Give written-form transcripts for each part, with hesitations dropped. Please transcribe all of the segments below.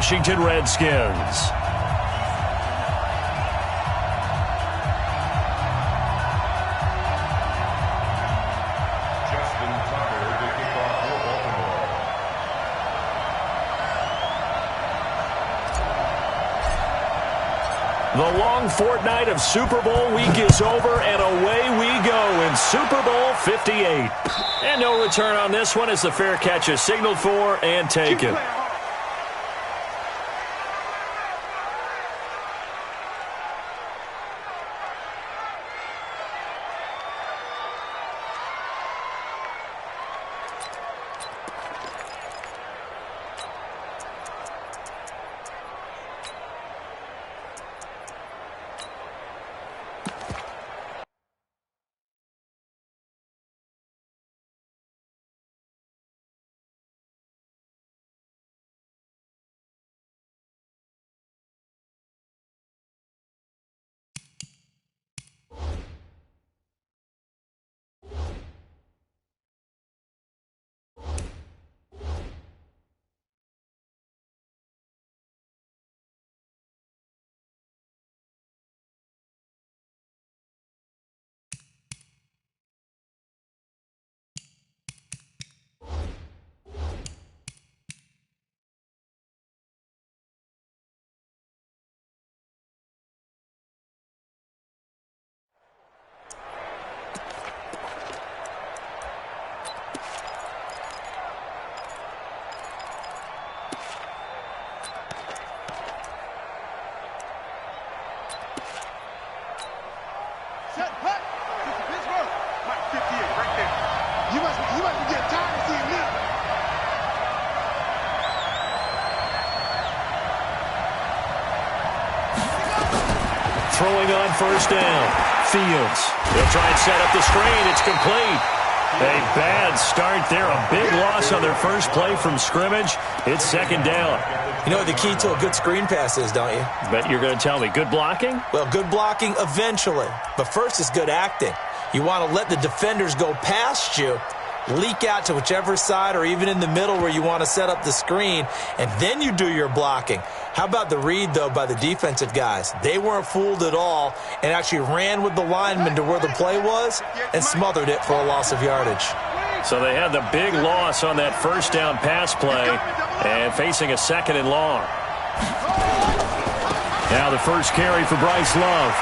Washington Redskins. The long fortnight of Super Bowl week is over, and away we go in Super Bowl 58. And no return on this one as the fair catch is signaled for and taken. Throwing on first down. Fields. He'll try and set up the screen. It's complete. A bad start there. A big loss on their first play from scrimmage. It's second down. You know what the key to a good screen pass is, don't you? Bet you're going to tell me. Good blocking? Well, good blocking eventually. But first is good acting. You want to let the defenders go past you, leak out to whichever side or even in the middle where you want to set up the screen, and then you do your blocking. How about the read, though, by the defensive guys? They weren't fooled at all and actually ran with the lineman to where the play was and smothered it for a loss of yardage. So they had the big loss on that first down pass play and facing a second and long. Now the first carry for Bryce Love.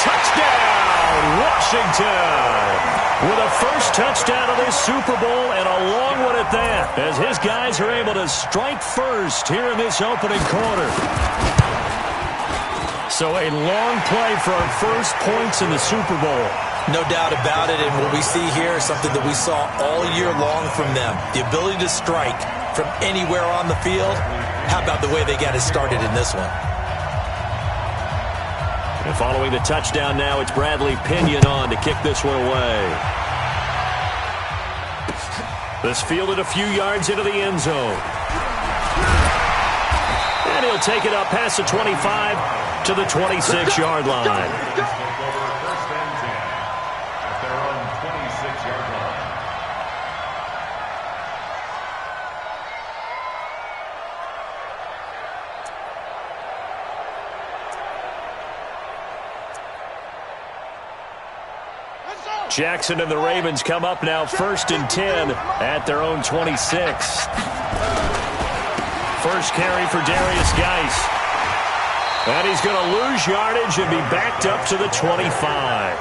Touchdown, Washington! With a first touchdown of this Super Bowl and a long one at that, as his guys are able to strike first here in this opening quarter. So a long play for our first points in the Super Bowl. No doubt about it, and what we see here is something that we saw all year long from them. The ability to strike from anywhere on the field. How about the way they got it started in this one? And following the touchdown now, it's Bradley Pinion on to kick this one away. This fielded a few yards into the end zone. And he'll take it up past the 25 to the 26-yard line. Jackson and the Ravens come up now 1st and 10 at their own 26. First carry for Darius Geis. And he's going to lose yardage and be backed up to the 25.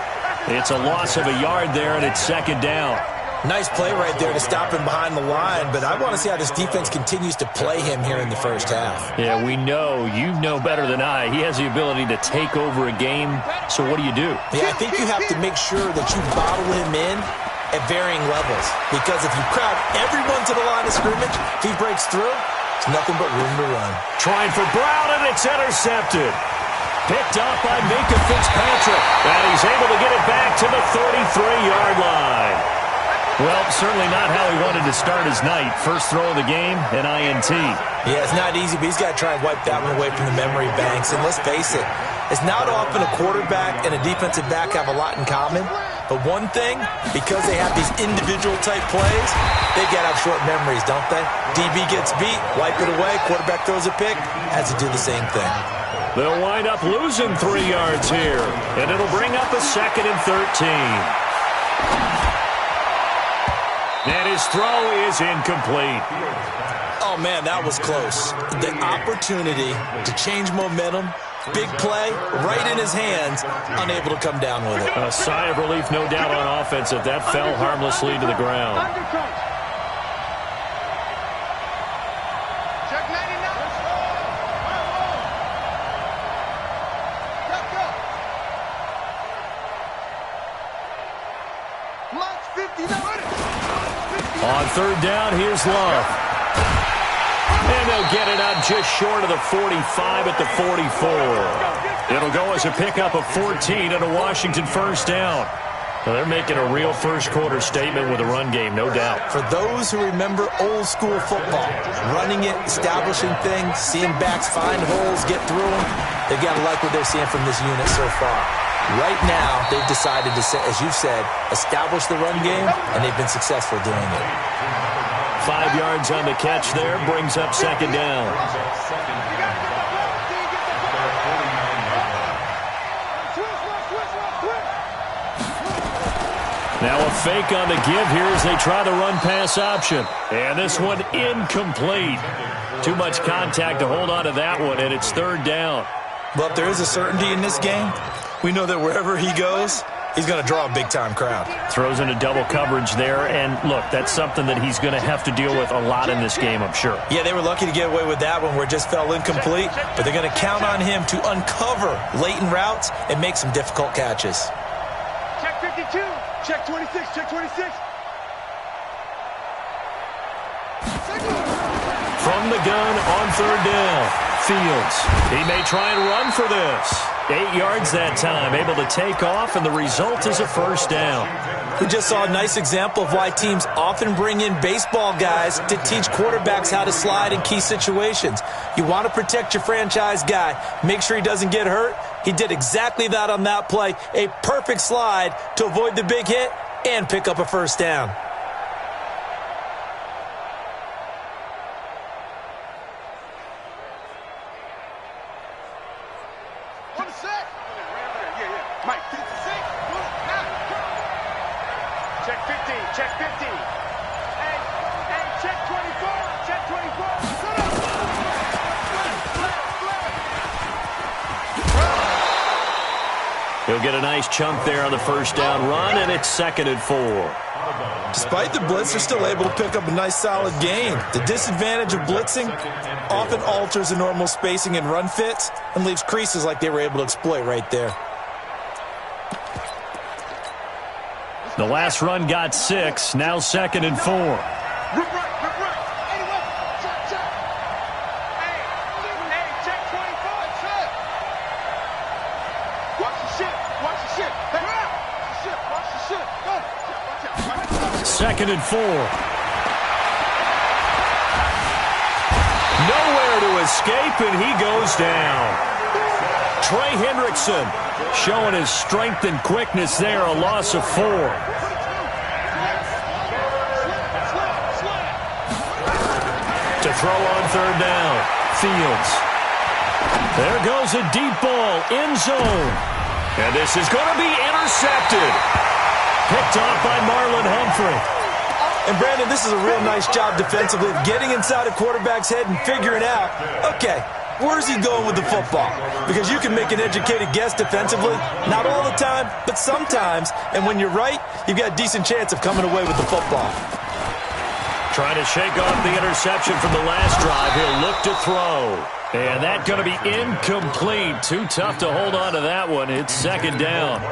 It's a loss of a yard there, and it's second down. Nice play right there to stop him behind the line, but I want to see how this defense continues to play him here in the first half. Yeah, we know. You know better than I. He has the ability to take over a game, so what do you do? Yeah, I think you have to make sure that you bottle him in at varying levels, because if you crowd everyone to the line of scrimmage, if he breaks through, it's nothing but room to run. Trying for Brown, and it's intercepted. Picked up by Minkah Fitzpatrick, and he's able to get it back to the 33-yard line. Well, certainly not how he wanted to start his night. First throw of the game, an INT. Yeah, it's not easy, but he's got to try and wipe that one away from the memory banks. And let's face it, it's not often a quarterback and a defensive back have a lot in common, But one thing, because they have these individual type plays, they got to have short memories, don't they? DB gets beat, wipe it away, quarterback throws a pick, has to do the same thing. They'll wind up losing 3 yards here, and it'll bring up a 2nd and 13. And his throw is incomplete. Oh, man, that was close. The opportunity to change momentum, big play, right in his hands, unable to come down with it. A sigh of relief, no doubt, on offense if that fell harmlessly to the ground. On 3rd down, here's Love. And they'll get it up just short of the 45 at the 44. It'll go as a pickup of 14 and a Washington 1st down. Well, they're making a real first-quarter statement with a run game, no doubt. For those who remember old-school football, running it, establishing things, seeing backs find holes, get through them, they've got to like what they're seeing from this unit so far. Right now, they've decided to, as you said, establish the run game, and they've been successful doing it. 5 yards on the catch there, brings up 2nd down. Now a fake on the give here as they try the run-pass option. And this one incomplete. Too much contact to hold on to that one, and it's 3rd down. Well, if there is a certainty in this game, we know that wherever he goes, he's going to draw a big-time crowd. Throws into double coverage there, and look, that's something that he's going to have to deal with a lot in this game, I'm sure. Yeah, they were lucky to get away with that one where it just fell incomplete, but they're going to count on him to uncover latent routes and make some difficult catches. Check 52, check 26, check 26. From the gun on 3rd down, Fields. He may try and run for this. 8 yards that time, able to take off, and the result is a 1st down. We just saw a nice example of why teams often bring in baseball guys to teach quarterbacks how to slide in key situations. You want to protect your franchise guy. Make sure he doesn't get hurt. He did exactly that on that play. A perfect slide to avoid the big hit and pick up a 1st down. Mike, 56. Check 50, check 50. Hey, check 24, check 24. He'll get a nice chunk there on the 1st down run, and it's 2nd and 4. Despite the blitz, they're still able to pick up a nice solid gain. The disadvantage of blitzing often alters the normal spacing and run fits and leaves creases like they were able to exploit right there. The last run got 6, now 2nd and 4. Rip right. Anyway, check. Hey, check 24, check. Watch the shit. Hey, watch the shit. Go. Watch out. 2nd and 4. Nowhere to escape, and he goes down. Trey Hendrickson showing his strength and quickness there, a loss of 4. To throw on 3rd down, Fields. There goes a deep ball, end zone. And this is going to be intercepted. Picked off by Marlon Humphrey. And, Brandon, this is a real nice job defensively of getting inside a quarterback's head and figuring out, okay, where's he going with the football? Because you can make an educated guess defensively, not all the time, but sometimes. And when you're right, you've got a decent chance of coming away with the football. Trying to shake off the interception from the last drive. He'll look to throw. And that's going to be incomplete. Too tough to hold on to that one. It's 2nd down.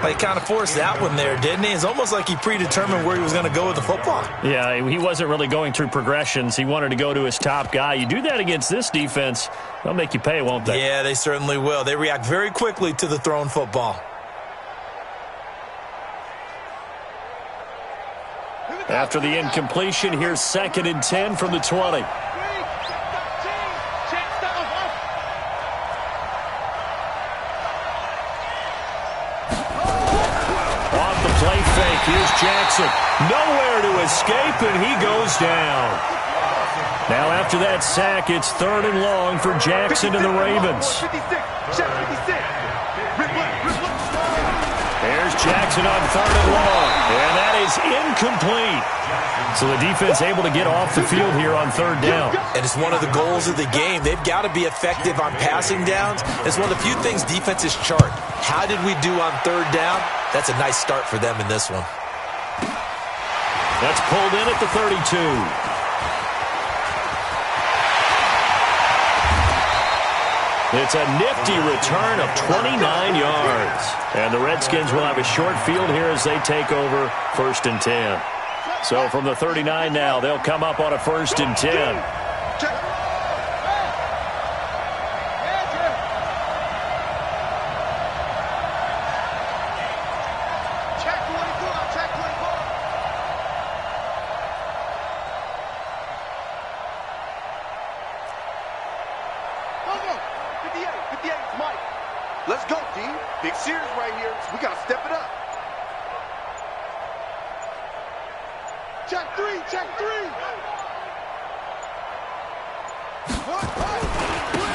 He kind of forced that one there, didn't he? It's almost like he predetermined where he was going to go with the football. Yeah, he wasn't really going through progressions. He wanted to go to his top guy. You do that against this defense, they'll make you pay, won't they? Yeah, they certainly will. They react very quickly to the thrown football. After the incompletion, here's 2nd and 10 from the 20. Here's Jackson. Nowhere to escape, and he goes down. Now after that sack, it's 3rd and long for Jackson and the Ravens. 56. Check 56. There's Jackson on 3rd and long, and that is incomplete. So the defense able to get off the field here on 3rd down. And it's one of the goals of the game. They've got to be effective on passing downs. It's one of the few things defenses chart. How did we do on 3rd down? That's a nice start for them in this one. That's pulled in at the 32. It's a nifty return of 29 yards. And the Redskins will have a short field here as they take over 1st and 10. So from the 39 now, they'll come up on a 1st and 10. Let's go, D. Big Sears right here. We got to step it up. Check 3, check 3.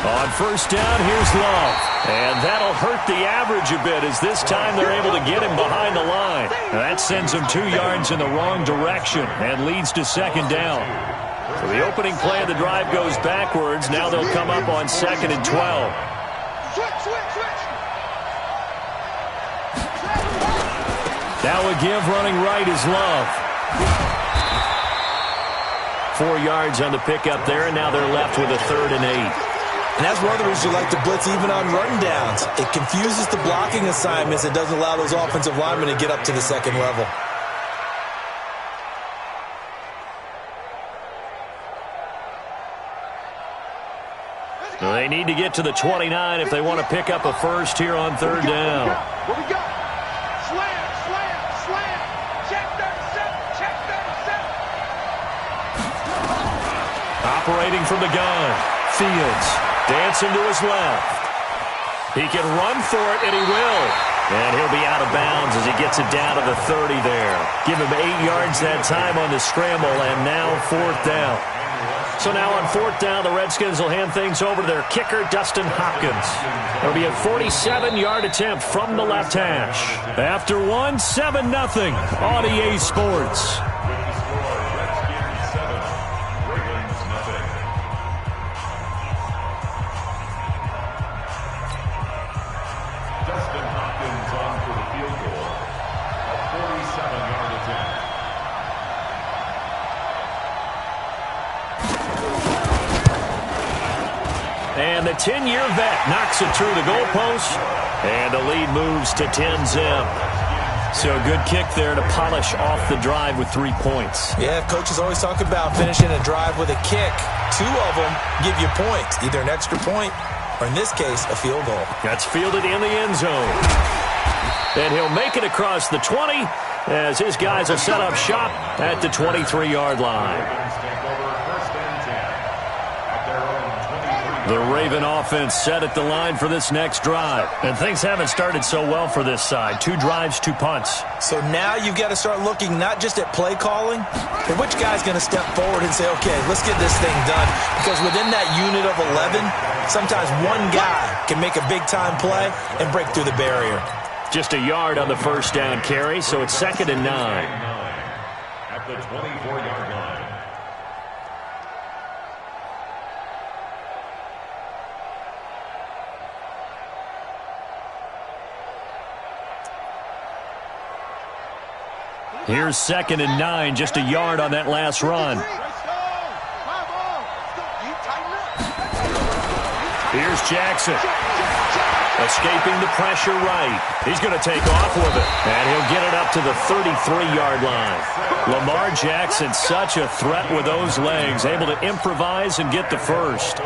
On 1st down, here's Love. And that'll hurt the average a bit as this time they're able to get him behind the line. Now that sends him 2 yards in the wrong direction and leads to 2nd down. So the opening play of the drive goes backwards. Now they'll come up on 2nd and 12. Now a give running right is Love. 4 yards on the pickup there, and now they're left with a 3rd and 8. And that's one of the reasons you like to blitz even on run downs. It confuses the blocking assignments. It doesn't allow those offensive linemen to get up to the 2nd level. Well, they need to get to the 29 if they want to pick up a first here on 3rd down. What we got? Slam, slam, slam. Check 37, check 37. Operating from the gun. Fields dancing to his left. He can run for it, and he will. And he'll be out of bounds as he gets it down to the 30 there. Give him 8 yards that time on the scramble, and now 4th down. So now on 4th down, the Redskins will hand things over to their kicker, Dustin Hopkins. It'll be a 47-yard attempt from the left hash. After 7-0 on EA Sports. Dustin Hopkins on for the field goal. A 47-yard attempt. And the 10-year vet knocks it through the goalpost. And the lead moves to 10-zip. So a good kick there to polish off the drive with 3 points. Yeah, coaches always talk about finishing a drive with a kick. 2 of them give you points, either an extra point or, in this case, a field goal. That's fielded in the end zone. And he'll make it across the 20 as his guys will set up shop at the 23-yard line. The Raven offense set at the line for this next drive. And things haven't started so well for this side. 2 drives, 2 punts. So now you've got to start looking not just at play calling, but which guy's going to step forward and say, okay, let's get this thing done. Because within that unit of 11, sometimes one guy can make a big-time play and break through the barrier. Just a yard on the first down carry, so it's 2nd and 9. At the 24-yard line. Here's 2nd and 9, just a yard on that last run. Here's Jackson. Escaping the pressure right. He's going to take off with it. And he'll get it up to the 33-yard line. Lamar Jackson, such a threat with those legs, able to improvise and get the first.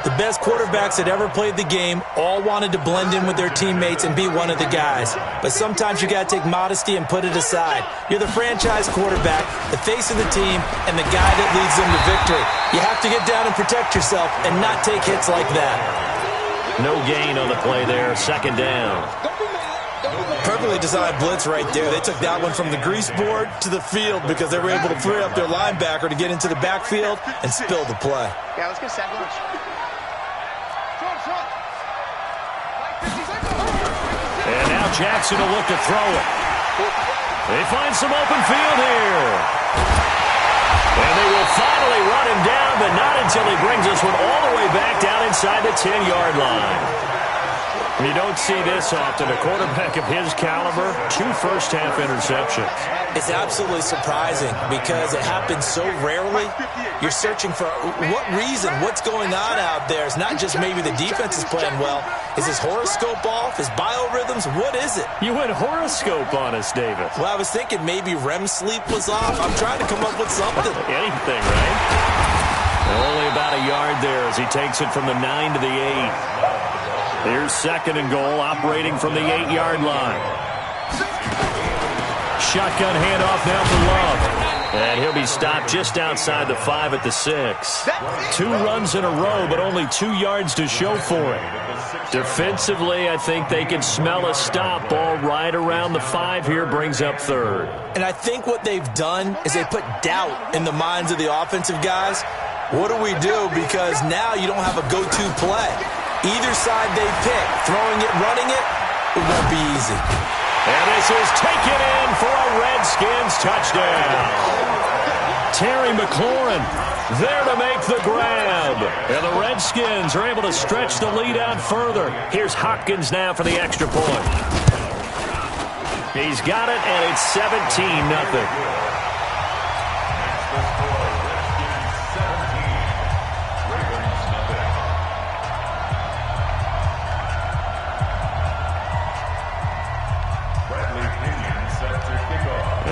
The best quarterbacks that ever played the game all wanted to blend in with their teammates and be one of the guys. But sometimes you got to take modesty and put it aside. You're the franchise quarterback, the face of the team, and the guy that leads them to victory. You have to get down and protect yourself and not take hits like that. No gain on the play there, 2nd down. Perfectly designed blitz right there. They took that one from the grease board to the field because they were able to free up their linebacker to get into the backfield and spill the play. Yeah, let's get set lunch. And now Jackson will look to throw it. They find some open field here. And they will finally run him down, but not until he brings this one all the way back down inside the 10-yard line. You don't see this often. A quarterback of his caliber, 2 first-half interceptions. It's absolutely surprising because it happens so rarely. You're searching for what reason, what's going on out there. It's not just maybe the defense is playing well. Is his horoscope off? His biorhythms? What is it? You went horoscope on us, Davis. Well, I was thinking maybe REM sleep was off. I'm trying to come up with something. Anything, right? Only about a yard there as he takes it from the 9 to the 8. Here's 2nd and goal, operating from the 8-yard line. Shotgun handoff now for Love. And he'll be stopped just outside the 5 at the 6. 2 runs in a row, but only 2 yards to show for it. Defensively, I think they can smell a stop. Ball right around the 5 here, brings up 3rd. And I think what they've done is they put doubt in the minds of the offensive guys. What do we do? Because now you don't have a go-to play. Either side they pick, throwing it, running it, it won't be easy. And this is taken in for a Redskins touchdown. Terry McLaurin there to make the grab. And the Redskins are able to stretch the lead out further. Here's Hopkins now for the extra point. He's got it, and it's 17-0.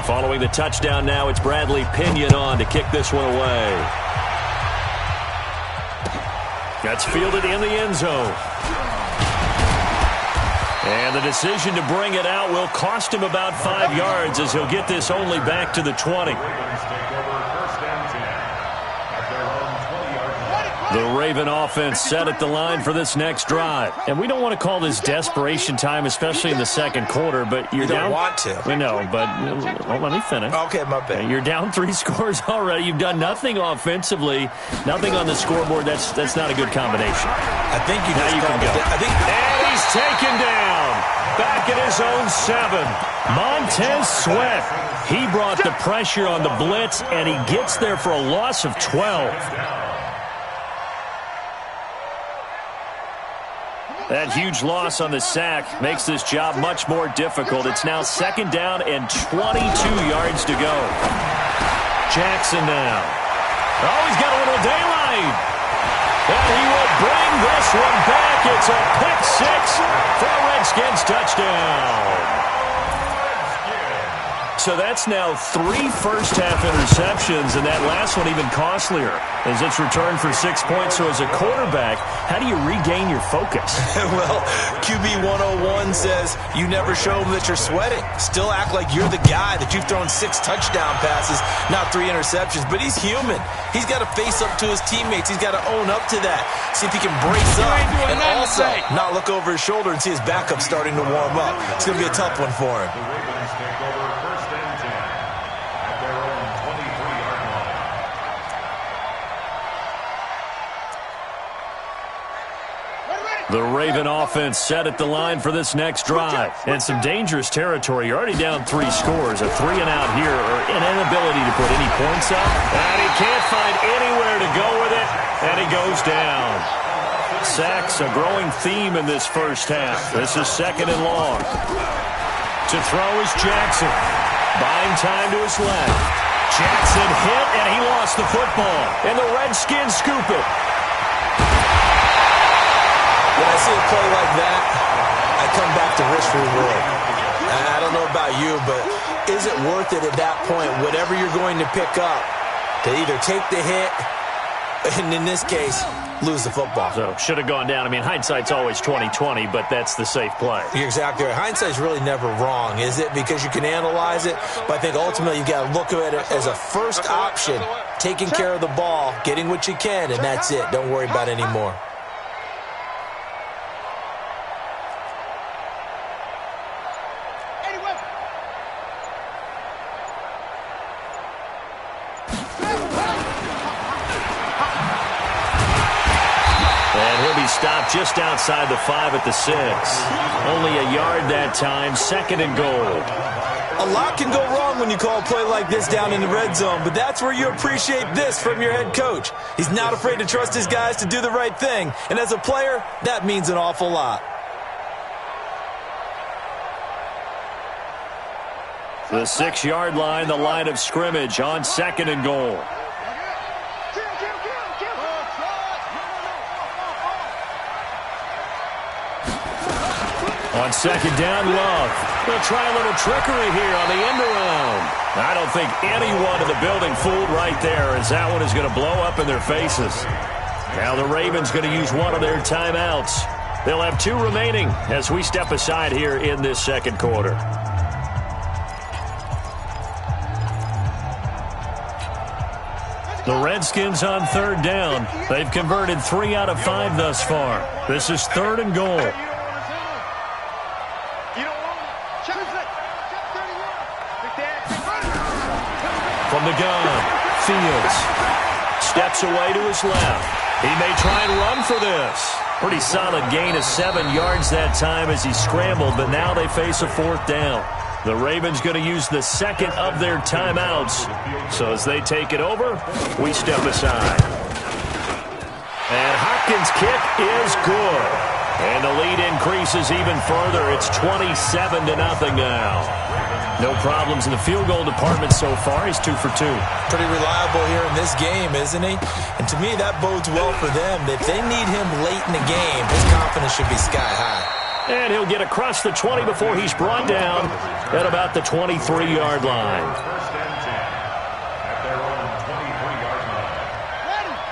Following the touchdown now, it's Bradley Pinion on to kick this one away. That's fielded in the end zone. And the decision to bring it out will cost him about 5 yards as he'll get this only back to the 20. The Raven offense set at the line for this next drive. And we don't want to call this desperation time, especially in the second quarter, but you're down. You don't want to. We know, but well, let me finish. Okay, my bad. You're down 3 scores already. You've done nothing offensively, nothing on the scoreboard. That's not a good combination. I think you just can go. And he's taken down. Back at his own 7. Montez Sweat. He brought the pressure on the blitz, and he gets there for a loss of 12. That huge loss on the sack makes this job much more difficult. It's now 2nd down and 22 yards to go. Jackson now. Oh, he's got a little daylight. And he will bring this one back. It's a pick 6 for a Redskins touchdown. So that's now 3 first-half interceptions, and that last one even costlier as it's returned for 6 points. So as a quarterback, how do you regain your focus? Well, QB 101 says you never show them that you're sweating. Still act like you're the guy, that you've thrown 6 touchdown passes, not 3 interceptions. But he's human. He's got to face up to his teammates. He's got to own up to that. See if he can brace up and also not look over his shoulder and see his backup starting to warm up. It's going to be a tough one for him. The Raven offense set at the line for this next drive. And some dangerous territory. You're already down 3 scores. A 3-and-out here, or an inability to put any points up. And he can't find anywhere to go with it. And he goes down. Sacks, a growing theme in this first half. This is 2nd and long. To throw is Jackson. Buying time to his left. Jackson hit, and he lost the football. And the Redskins scoop it. When I see a play like that, I come back to risk reward. I don't know about you, but is it worth it at that point, whatever you're going to pick up, to either take the hit, and in this case, lose the football? So, should have gone down. I mean, hindsight's always 20/20, but that's the safe play. You're exactly right. Hindsight's really never wrong, is it? Because you can analyze it, but I think ultimately you got to look at it as a first option, taking care of the ball, getting what you can, and that's it. Don't worry about it anymore. And he'll be stopped just outside the 5 at the 6. Only a yard that time, 2nd and goal. A lot can go wrong when you call a play like this down in the red zone, but that's where you appreciate this from your head coach. He's not afraid to trust his guys to do the right thing, and as a player, that means an awful lot. The 6-yard line, the line of scrimmage on 2nd and goal. On 2nd down, Love. They'll try a little trickery here on the end around. I don't think anyone in the building fooled right there, as that one is going to blow up in their faces. Now the Ravens going to use one of their timeouts. They'll have 2 remaining as we step aside here in this 2nd quarter. The Redskins on 3rd down. They've converted 3 out of 5 thus far. This is 3rd and goal. From the gun, Fields steps away to his left. He may try and run for this. Pretty solid gain of 7 yards that time as he scrambled, but now they face a 4th down. The Ravens going to use the 2nd of their timeouts. So as they take it over, we step aside. And Hopkins' kick is good. And the lead increases even further. It's 27-0 now. No problems in the field goal department so far. He's 2 for 2. Pretty reliable here in this game, isn't he? And to me, that bodes well for them. If they need him late in the game, his confidence should be sky high. And he'll get across the 20 before he's brought down at about the 23-yard line.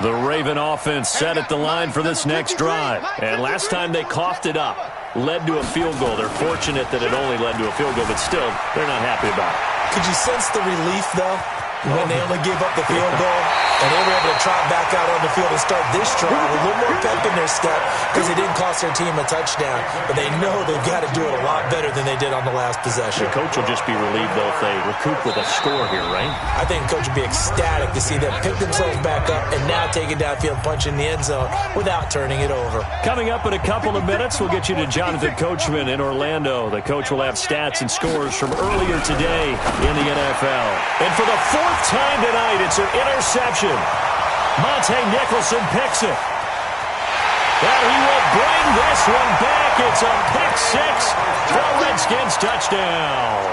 The Raven offense set at the line for this next drive. And last time they coughed it up, led to a field goal. They're fortunate that it only led to a field goal, but still, they're not happy about it. Could you sense the relief, though, when they only gave up the field goal and they were able to trot back out on the field and start this drive with a little more pep in their step because it didn't cost their team a touchdown, but they know they've got to do it a lot better than they did on the last possession. The coach will just be relieved, though, if they recoup with a score here, right? I think the coach would be ecstatic to see them pick themselves back up and now take it downfield, punch in the end zone without turning it over. Coming up in a couple of minutes, we'll get you to Jonathan Coachman in Orlando. The coach will have stats and scores from earlier today in the NFL. And for the 4th time tonight, it's an interception. Monte Nicholson picks it. And he will bring this one back. It's a pick 6 for a Redskins touchdown.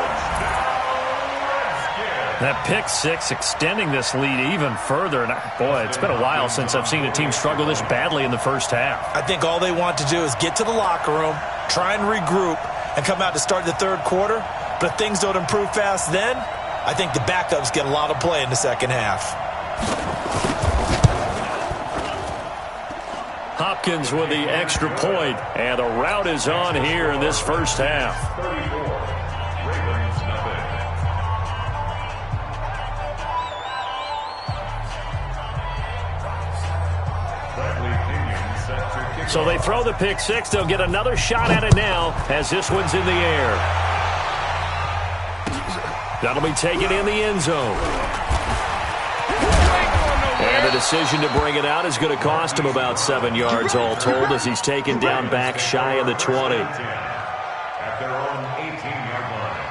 That pick 6 extending this lead even further. And boy, it's been a while since I've seen a team struggle this badly in the first half. I think all they want to do is get to the locker room, try and regroup, and come out to start the 3rd quarter. But if things don't improve fast then, I think the backups get a lot of play in the 2nd half. Hopkins with the extra point, and the route is on here in this first half. So they throw the pick 6. They'll get another shot at it now as this one's in the air. That'll be taken in the end zone. And the decision to bring it out is going to cost him about 7 yards all told as he's taken down back shy of the 20. At their own 18-yard line.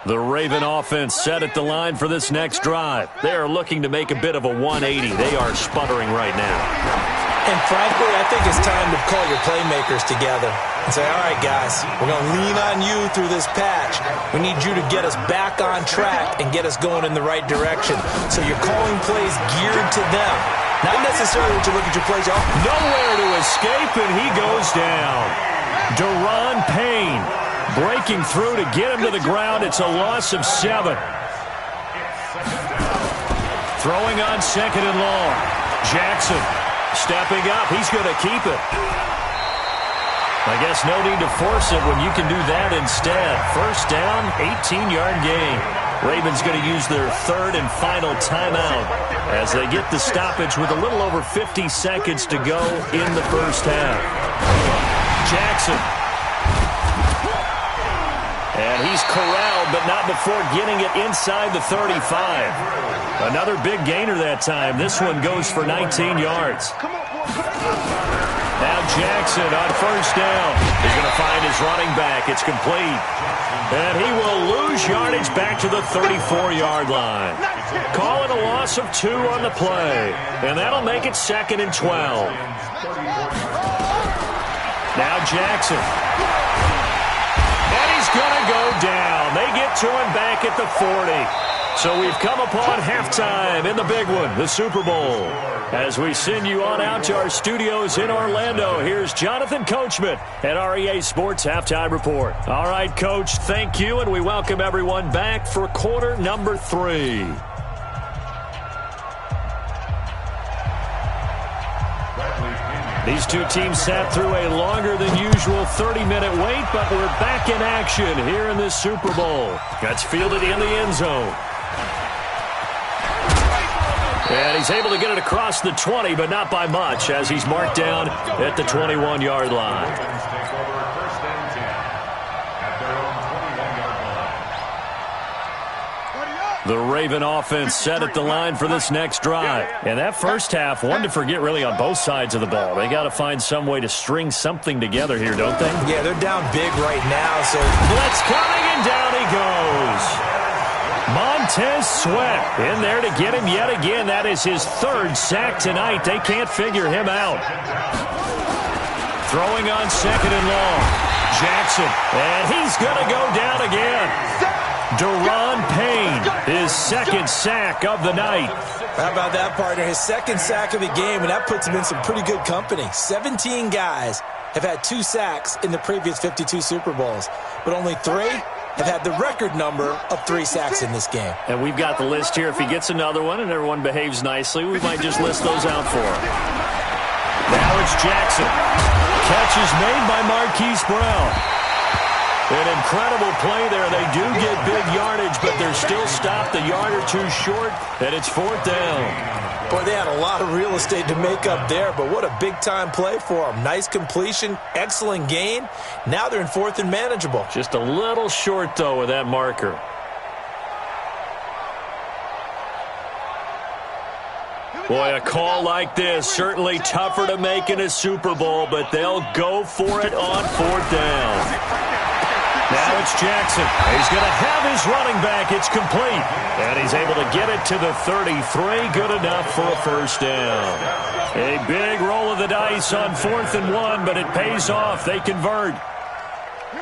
The Raven offense set at the line for this next drive. They are looking to make a bit of a 180. They are sputtering right now. And frankly, I think it's time to call your playmakers together and say, all right, guys, we're going to lean on you through this patch. We need you to get us back on track and get us going in the right direction. So you're calling plays geared to them. Not necessarily to look at your plays. Nowhere to escape, and he goes down. Deron Payne breaking through to get him to the ground. It's a loss of 7. Throwing on 2nd and long. Jackson stepping up. He's going to keep it. I guess no need to force it when you can do that instead. First down, 18-yard gain. Ravens going to use their 3rd and final timeout as they get the stoppage with a little over 50 seconds to go in the first half. Jackson And he's corralled, but not before getting it inside the 35. Another big gainer that time. This one goes for 19 yards. Now Jackson on first down. He's going to find his running back. It's complete. And he will lose yardage back to the 34-yard line. Call it a loss of 2 on the play. And that'll make it 2nd and 12. Now Jackson. And he's going to go down. They get to him back at the 40. So we've come upon halftime in the big one, the Super Bowl. As we send you on out to our studios in Orlando, here's Jonathan Coachman at REA Sports Halftime Report. All right, Coach, thank you, and we welcome everyone back for quarter number 3. These two teams sat through a longer than usual 30-minute wait, but we're back in action here in this Super Bowl. That's fielded in the end zone. And he's able to get it across the 20, but not by much, as he's marked down at the 21-yard line. The Raven offense set at the line for this next drive. And that first half, one to forget really on both sides of the ball. They got to find some way to string something together here, don't they? Yeah, they're down big right now. So blitz coming, and down he goes. Montez Sweat in there to get him yet again. That is his 3rd sack tonight. They can't figure him out. Throwing on 2nd and long. Jackson, and he's going to go down again. Deron Payne, his 2nd sack of the night. How about that, partner? His 2nd sack of the game, and that puts him in some pretty good company. 17 guys have had 2 sacks in the previous 52 Super Bowls, but only 3 have had the record number of 3 sacks in this game. And we've got the list here. If he gets another one and everyone behaves nicely, we might just list those out for him. Now it's Jackson. Catch is made by Marquise Brown. An incredible play there. They do get big yardage, but they're still stopped a yard or 2 short, and it's 4th down. Boy, they had a lot of real estate to make up there, but what a big-time play for them. Nice completion, excellent gain. Now they're in 4th and manageable. Just a little short, though, with that marker. Boy, a call like this, certainly tougher to make in a Super Bowl, but they'll go for it on 4th down. Now it's Jackson. He's going to have his running back. It's complete. And he's able to get it to the 33. Good enough for a 1st down. A big roll of the dice on 4th and 1, but it pays off. They convert.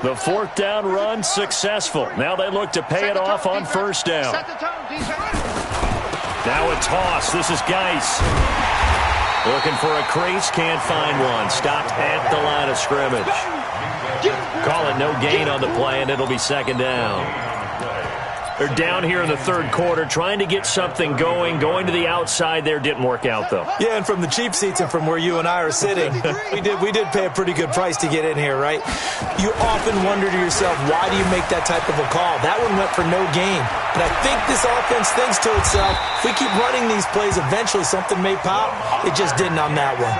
The 4th down run successful. Now they look to pay it off on 1st down. Now a toss. This is Geis. Looking for a crease. Can't find one. Stopped at the line of scrimmage. Call it no gain on the play, and it'll be 2nd down. They're down here in the 3rd quarter, trying to get something going. Going to the outside there didn't work out, though. Yeah, and from the cheap seats and from where you and I are sitting, we did pay a pretty good price to get in here, right? You often wonder to yourself, why do you make that type of a call? That one went for no gain. But I think this offense thinks to itself, if we keep running these plays, eventually something may pop. It just didn't on that one.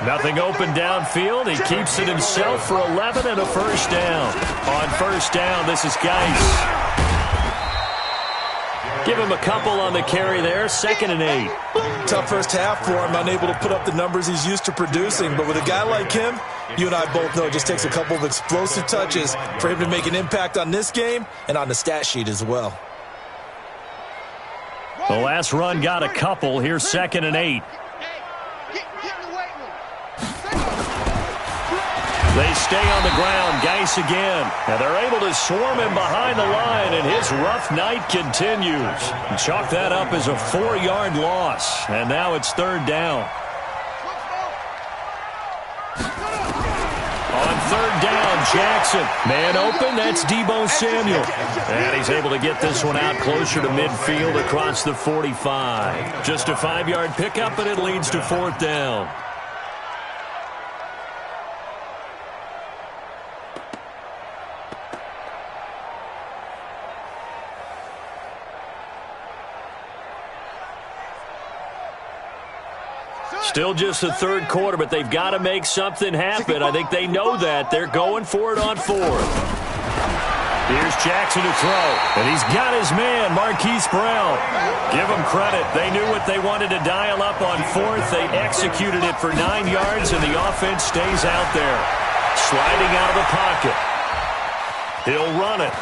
Nothing open downfield. He keeps it himself for 11 and a 1st down. On 1st down, this is Geis. Give him a couple on the carry there. 2nd and 8. Tough first half for him, unable to put up the numbers he's used to producing. But with a guy like him, you and I both know it just takes a couple of explosive touches for him to make an impact on this game and on the stat sheet as well. The last run got a couple. Here's 2nd and 8. They stay on the ground. Geis again. And they're able to swarm him behind the line, and his rough night continues. Chalk that up as a 4-yard loss. And now it's 3rd down. On 3rd down, Jackson. Man open, that's Deebo Samuel. And he's able to get this one out closer to midfield across the 45. Just a 5-yard pickup, and it leads to 4th down. Still just the 3rd quarter, but they've got to make something happen. I think they know that. They're going for it on 4th. Here's Jackson to throw, and he's got his man, Marquise Brown. Give them credit. They knew what they wanted to dial up on fourth. They executed it for 9 yards, and the offense stays out there. Sliding out of the pocket. He'll run it.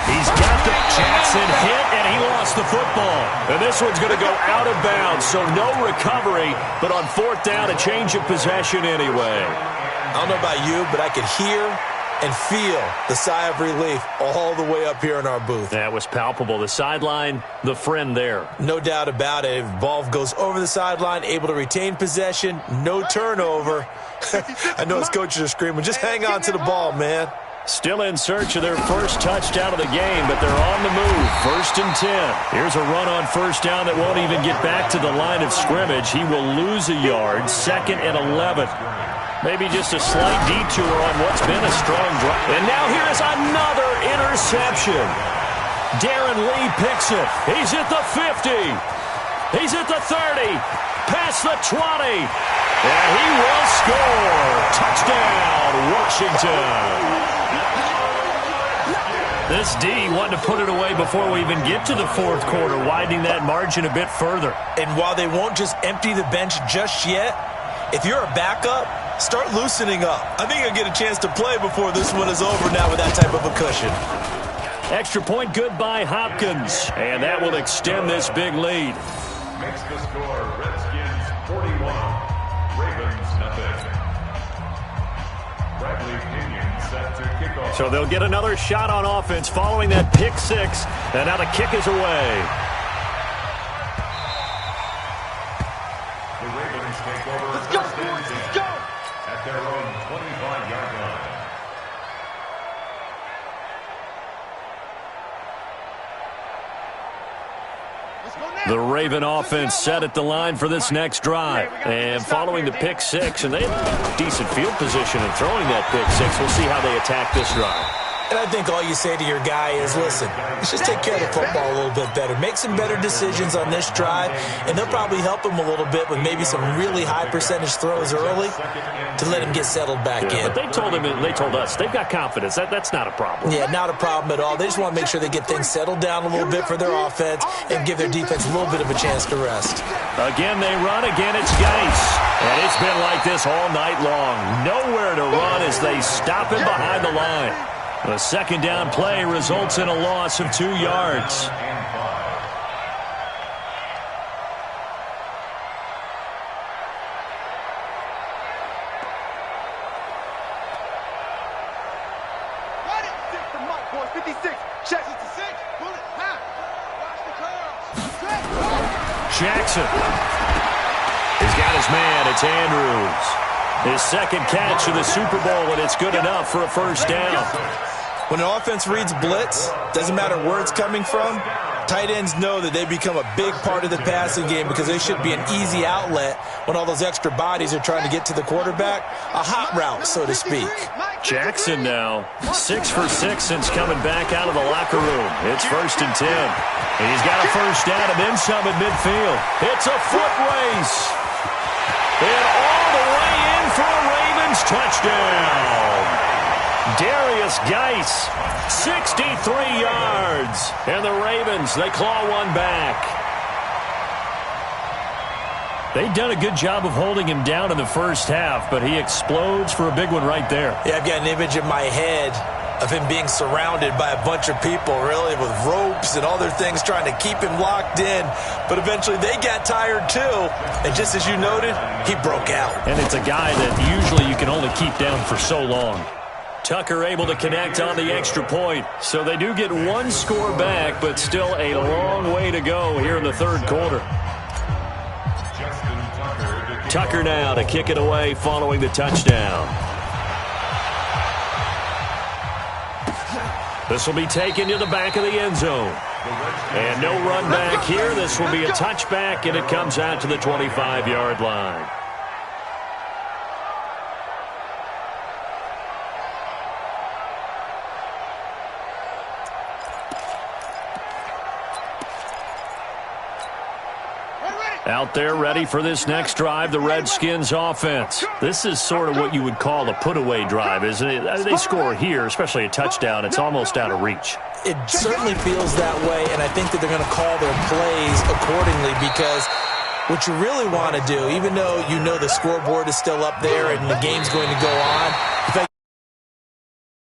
He's got the Jackson hit, and he lost the football. And this one's going to go out of bounds, so no recovery, but on fourth down, a change of possession anyway. I don't know about you, but I could hear and feel the sigh of relief all the way up here in our booth. That was palpable. The sideline, the friend there. No doubt about it. Ball goes over the sideline, able to retain possession, no turnover. I know his coaches are screaming, just hang on to the ball, man. Still in search of their first touchdown of the game, but they're on the move. 1st and 10. Here's a run on first down that won't even get back to the line of scrimmage. He will lose a yard. 2nd and 11. Maybe just a slight detour on what's been a strong drive. And now here is another interception. Darren Lee picks it. He's at the 50. He's at the 30. Past the 20. And he will score. Touchdown, Washington. This D wanted to put it away before we even get to the fourth quarter, widening that margin a bit further. And while they won't just empty the bench just yet, if you're a backup, start loosening up. I think you'll get a chance to play before this one is over now with that type of a cushion. Extra point good by Hopkins. And that will extend this big lead. Makes the score Redskins 41, Ravens nothing. Bradley Pinion set to kick off. So they'll get another shot on offense following that pick six. And now the kick is away. The Ravens take over first and 10 at their own 25-yard line. The Raven offense set at the line for this next drive. And following the pick six, and they have decent field position in throwing that pick six. We'll see how they attack this drive. And I think all you say to your guy is, listen, let's just take care of the football a little bit better. Make some better decisions on this drive, and they'll probably help him a little bit with maybe some really high percentage throws early to let him get settled back in. But they told him, and they told us, they've got confidence. That's not a problem. Yeah, not a problem at all. They just want to make sure they get things settled down a little bit for their offense and give their defense a little bit of a chance to rest. Again, they run. Again, it's Geis. And it's been like this all night long. Nowhere to run as they stop him behind the line. The second down play results in a loss of 2 yards. Jackson. He's got his man. It's Andrews. His second catch of the Super Bowl, and it's good enough for a first down. When an offense reads blitz, doesn't matter where it's coming from, tight ends know that they become a big part of the passing game because they should be an easy outlet when all those extra bodies are trying to get to the quarterback. A hot route, so to speak. Jackson now 6 for 6 since coming back out of the locker room. It's 1st and 10. And he's got a first down and then some at midfield. It's a foot race. And all the way in for a Ravens touchdown. Darius Geis, 63 yards. And the Ravens, they claw one back. They've done a good job of holding him down in the first half, but he explodes for a big one right there. Yeah, I've got an image in my head of him being surrounded by a bunch of people, really, with ropes and other things trying to keep him locked in. But eventually they got tired too. And just as you noted, he broke out. And it's a guy that usually you can only keep down for so long. Tucker able to connect on the extra point. So they do get one score back, but still a long way to go here in the third quarter. Tucker now to kick it away following the touchdown. This will be taken to the back of the end zone. And no run back here. This will be a touchback, and it comes out to the 25-yard line. Out there ready for this next drive, the Redskins offense. This is sort of what you would call a put-away drive, isn't it? They score here, especially a touchdown. It's almost out of reach. It certainly feels that way, and I think that they're going to call their plays accordingly, because what you really want to do, even though you know the scoreboard is still up there and the game's going to go on,